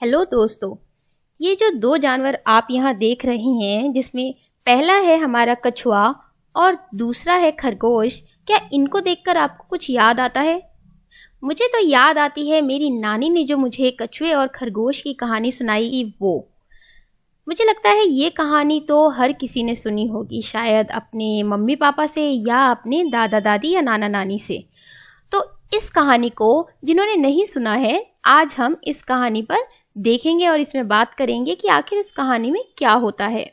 Hello दोस्तों, ये जो दो जानवर आप यहाँ देख रहे हैं, जिसमें पहला है हमारा कछुआ और दूसरा है खरगोश, क्या इनको देखकर आपको कुछ याद आता है? मुझे तो याद आती है मेरी नानी ने जो मुझे कछुए और खरगोश की कहानी सुनाई वो। मुझे लगता है ये कहानी तो हर किसी ने सुनी होगी, शायद अपने मम्मी पापा से या अपने दादा दादी या नाना नानी से। तो इस कहानी को जिन्होंने नहीं सुना है, आज हम इस कहानी पर देखेंगे और इसमें बात करेंगे कि आखिर इस कहानी में क्या होता है।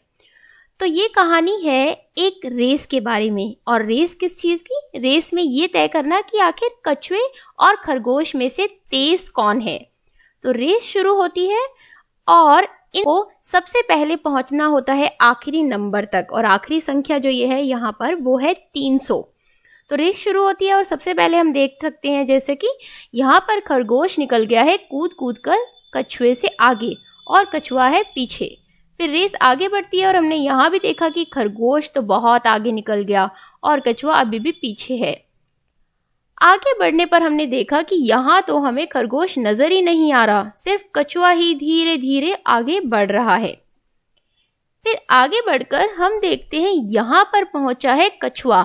तो ये कहानी है एक रेस के बारे में। और रेस किस चीज़ की? रेस में ये तय करना कि आखिर कछुए और खरगोश में से तेज कौन है। तो रेस शुरू होती है और इनको सबसे पहले पहुंचना होता है आखिरी नंबर तक, और आखिरी संख्या जो ये है यहाँ पर वो है 300। तो रेस शुरू होती है और सबसे पहले हम देख सकते हैं जैसे कि यहाँ पर खरगोश निकल गया है कूद कूद कर कछुए से आगे, और कछुआ है पीछे। फिर रेस आगे बढ़ती है और हमने यहाँ भी देखा कि खरगोश तो बहुत आगे निकल गया और कछुआ अभी भी पीछे है। आगे बढ़ने पर हमने देखा कि यहाँ तो हमें खरगोश नजर ही नहीं आ रहा, सिर्फ कछुआ ही धीरे धीरे आगे बढ़ रहा है। फिर आगे बढ़कर हम देखते हैं यहाँ पर पहुंचा है कछुआ।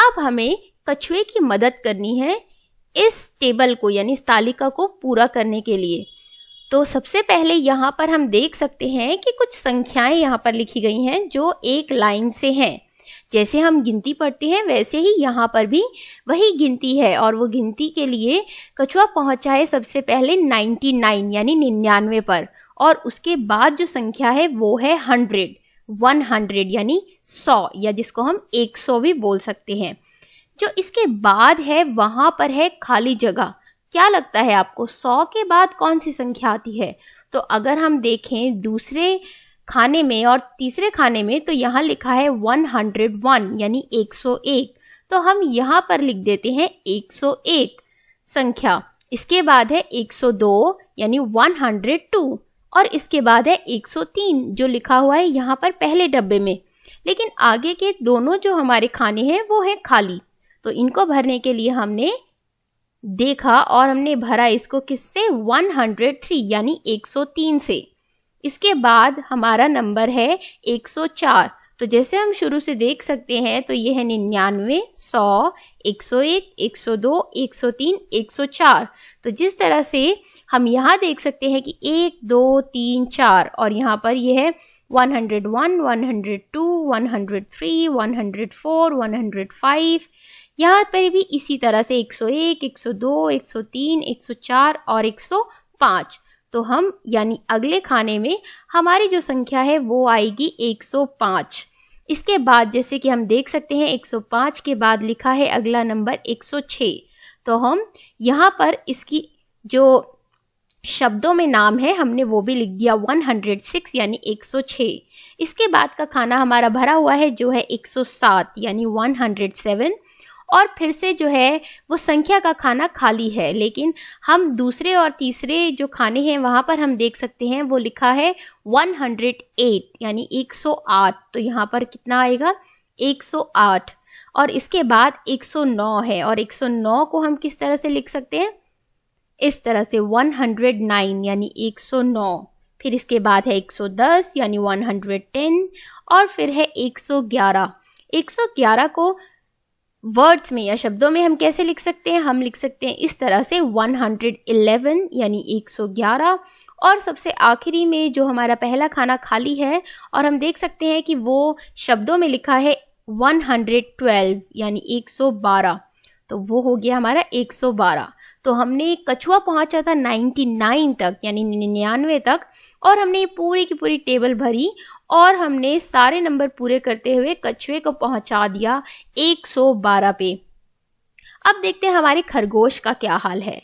अब हमें कछुए की मदद करनी है इस टेबल को, यानी इस तालिका को पूरा करने के लिए। तो सबसे पहले यहाँ पर हम देख सकते हैं कि कुछ संख्याएं यहाँ पर लिखी गई हैं जो एक लाइन से हैं। जैसे हम गिनती पढ़ते हैं वैसे ही यहाँ पर भी वही गिनती है, और वो गिनती के लिए कछुआ पहुंचा है सबसे पहले 99 यानी 99 पर, और उसके बाद जो संख्या है वो है 100 यानी 100, या जिसको हम 100 भी बोल सकते हैं। जो इसके बाद है वहां पर है खाली जगह। क्या लगता है आपको 100 के बाद कौन सी संख्या आती है? तो अगर हम देखें दूसरे खाने में और तीसरे खाने में, तो यहाँ लिखा है 101 यानी 101। तो हम यहाँ पर लिख देते हैं 101 संख्या। इसके बाद है 102 यानी 102, और इसके बाद है 103 जो लिखा हुआ है यहाँ पर पहले डब्बे में। लेकिन आगे के दोनों जो हमारे खाने हैं वो है खाली, तो इनको भरने के लिए हमने देखा और हमने भरा इसको किससे? 103 यानी 103 से। इसके बाद हमारा नंबर है 104। तो जैसे हम शुरू से देख सकते हैं तो ये है 99, 100, 101, 102, 103, 104। तो जिस तरह से हम यहाँ देख सकते हैं कि 1, 2, 3, 4, और यहाँ पर ये है 101, 102, 103, 104, 105। यहाँ पर भी इसी तरह से 101, 102, 103, 104 और 105। तो हम यानी अगले खाने में हमारी जो संख्या है वो आएगी 105। इसके बाद जैसे कि हम देख सकते हैं 105 के बाद लिखा है अगला नंबर 106। तो हम यहाँ पर इसकी जो शब्दों में नाम है हमने वो भी लिख दिया 106 यानी 106। इसके बाद का खाना हमारा भरा हुआ है जो है 107 यानी 107, और फिर से जो है वो संख्या का खाना खाली है। लेकिन हम दूसरे और तीसरे जो खाने हैं वहाँ पर हम देख सकते हैं वो लिखा है 108 यानी 108। तो यहाँ पर कितना आएगा? 108। और इसके बाद 109 है, और 109 को हम किस तरह से लिख सकते हैं? इस तरह से 109 यानी 109। फिर इसके बाद है 110 यानी 110, और फिर है 111। 111 को वर्ड्स में या शब्दों में हम कैसे लिख सकते हैं? हम लिख सकते हैं इस तरह से 111 यानी 111। और सबसे आखिरी में जो हमारा पहला खाना खाली है और हम देख सकते हैं कि वो शब्दों में लिखा है 112 यानी 112। तो वो हो गया हमारा 112। तो हमने कछुआ पहुंचा था 99 तक यानी 99 तक, और हमने ये पूरी की पूरी टेबल भरी और हमने सारे नंबर पूरे करते हुए कछुए को पहुंचा दिया 112 पे। अब देखते हैं हमारे खरगोश का क्या हाल है।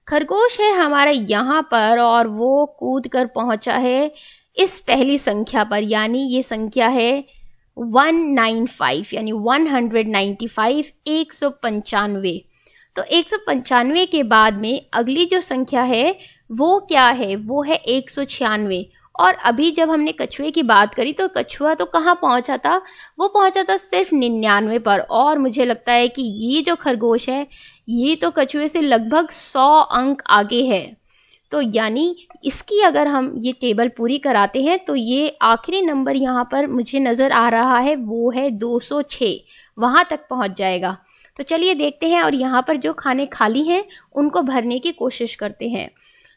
खरगोश है हमारा यहाँ पर और वो कूद कर पहुंचा है इस पहली संख्या पर, यानी ये संख्या है 195 यानी 195, 195। तो 195 के बाद में अगली जो संख्या है वो क्या है? वो है 196। और अभी जब हमने कछुए की बात करी तो कछुआ तो कहाँ पहुंचा था? वो पहुंचा था सिर्फ 99 पर, और मुझे लगता है कि ये जो खरगोश है ये तो कछुए से लगभग 100 अंक आगे है। तो यानी इसकी अगर हम ये टेबल पूरी कराते हैं तो ये आखिरी नंबर यहाँ पर मुझे नज़र आ रहा है वो है 206, वहाँ तक पहुँच जाएगा। तो चलिए देखते हैं और यहाँ पर जो खाने खाली हैं उनको भरने की कोशिश करते हैं।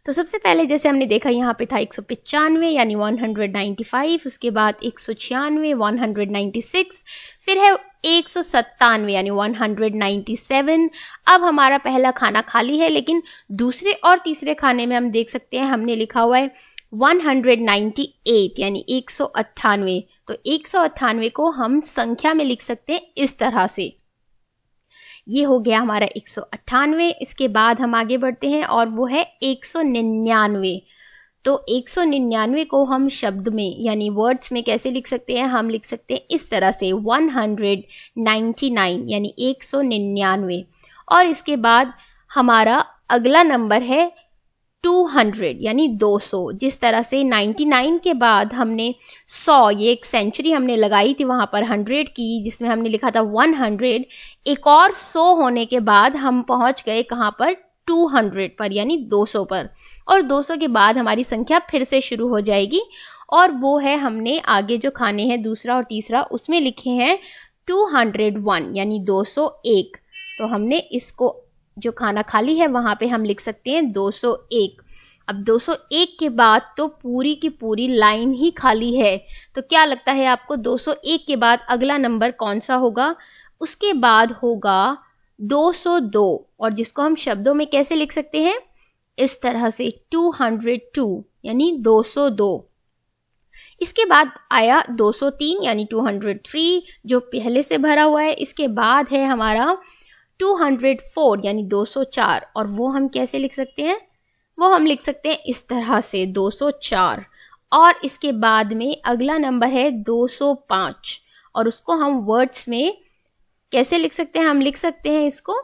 तो सबसे पहले जैसे हमने देखा यहाँ पे था 195 यानी 195, उसके बाद 196 196, फिर है 197 यानी 197। अब हमारा पहला खाना खाली है, लेकिन दूसरे और तीसरे खाने में हम देख सकते हैं हमने लिखा हुआ है 198 यानी 198। तो 198 को हम संख्या में लिख सकते हैं इस तरह से। ये हो गया हमारा 198। इसके बाद हम आगे बढ़ते हैं और वो है 199। तो 199 को हम शब्द में यानी वर्ड्स में कैसे लिख सकते हैं? हम लिख सकते हैं इस तरह से 199 यानी 199। और इसके बाद हमारा अगला नंबर है 200 यानी 200। जिस तरह से 99 के बाद हमने 100, ये एक सेंचुरी हमने लगाई थी वहाँ पर 100 की, जिसमें हमने लिखा था 100। एक और 100 होने के बाद हम पहुँच गए कहाँ पर? 200 पर यानी 200 पर। और 200 के बाद हमारी संख्या फिर से शुरू हो जाएगी, और वो है हमने आगे जो खाने हैं दूसरा और तीसरा उसमें लिखे हैं 201 यानी 201। तो हमने इसको जो खाना खाली है वहाँ पे हम लिख सकते हैं 201। अब 201 के बाद तो पूरी की पूरी लाइन ही खाली है। तो क्या लगता है आपको 201 के बाद अगला नंबर कौन सा होगा? उसके बाद होगा 202, और जिसको हम शब्दों में कैसे लिख सकते हैं? इस तरह से 202 यानी 202। इसके बाद आया 203 यानी 203 जो पहले से भरा हुआ है। इसके बाद है हमारा 204 यानी 204, और वो हम कैसे लिख सकते हैं? वो हम लिख सकते हैं इस तरह से 204। और इसके बाद में अगला नंबर है 205, और उसको हम वर्ड्स में कैसे लिख सकते हैं? हम लिख सकते हैं इसको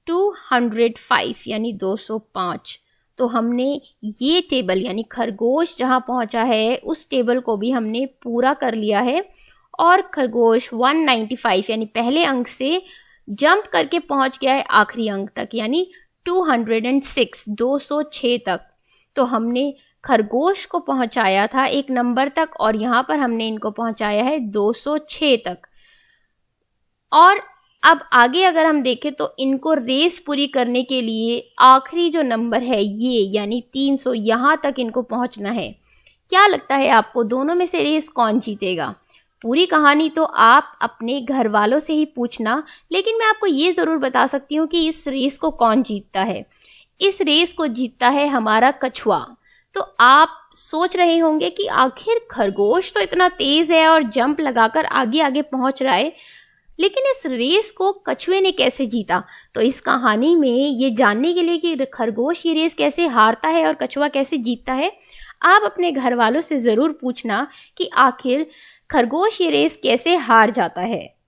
205 यानी 205। तो हमने ये टेबल यानी खरगोश जहाँ पहुँचा है उस टेबल को भी हमने पूरा कर लिया है, और खरगोश 195 यानी पहले अंक से जंप करके पहुंच गया है आखिरी अंक तक यानी 206 206 तक। तो हमने खरगोश को पहुंचाया था एक नंबर तक, और यहाँ पर हमने इनको पहुंचाया है 206 तक। और अब आगे अगर हम देखें तो इनको रेस पूरी करने के लिए आखिरी जो नंबर है ये यानी 300, यहाँ तक इनको पहुंचना है। क्या लगता है आपको दोनों में से रेस कौन जीतेगा? पूरी कहानी तो आप अपने घर वालों से ही पूछना, लेकिन मैं आपको ये ज़रूर बता सकती हूँ कि इस रेस को कौन जीतता है। इस रेस को जीतता है हमारा कछुआ। तो आप सोच रहे होंगे कि आखिर खरगोश तो इतना तेज़ है और जंप लगाकर आगे आगे पहुँच रहा है, लेकिन इस रेस को कछुए ने कैसे जीता? तो इस कहानी में ये जानने के लिए कि खरगोश ये रेस कैसे हारता है और कछुआ कैसे जीतता है, आप अपने घर वालों से ज़रूर पूछना कि आखिर खरगोश ये रेस कैसे हार जाता है।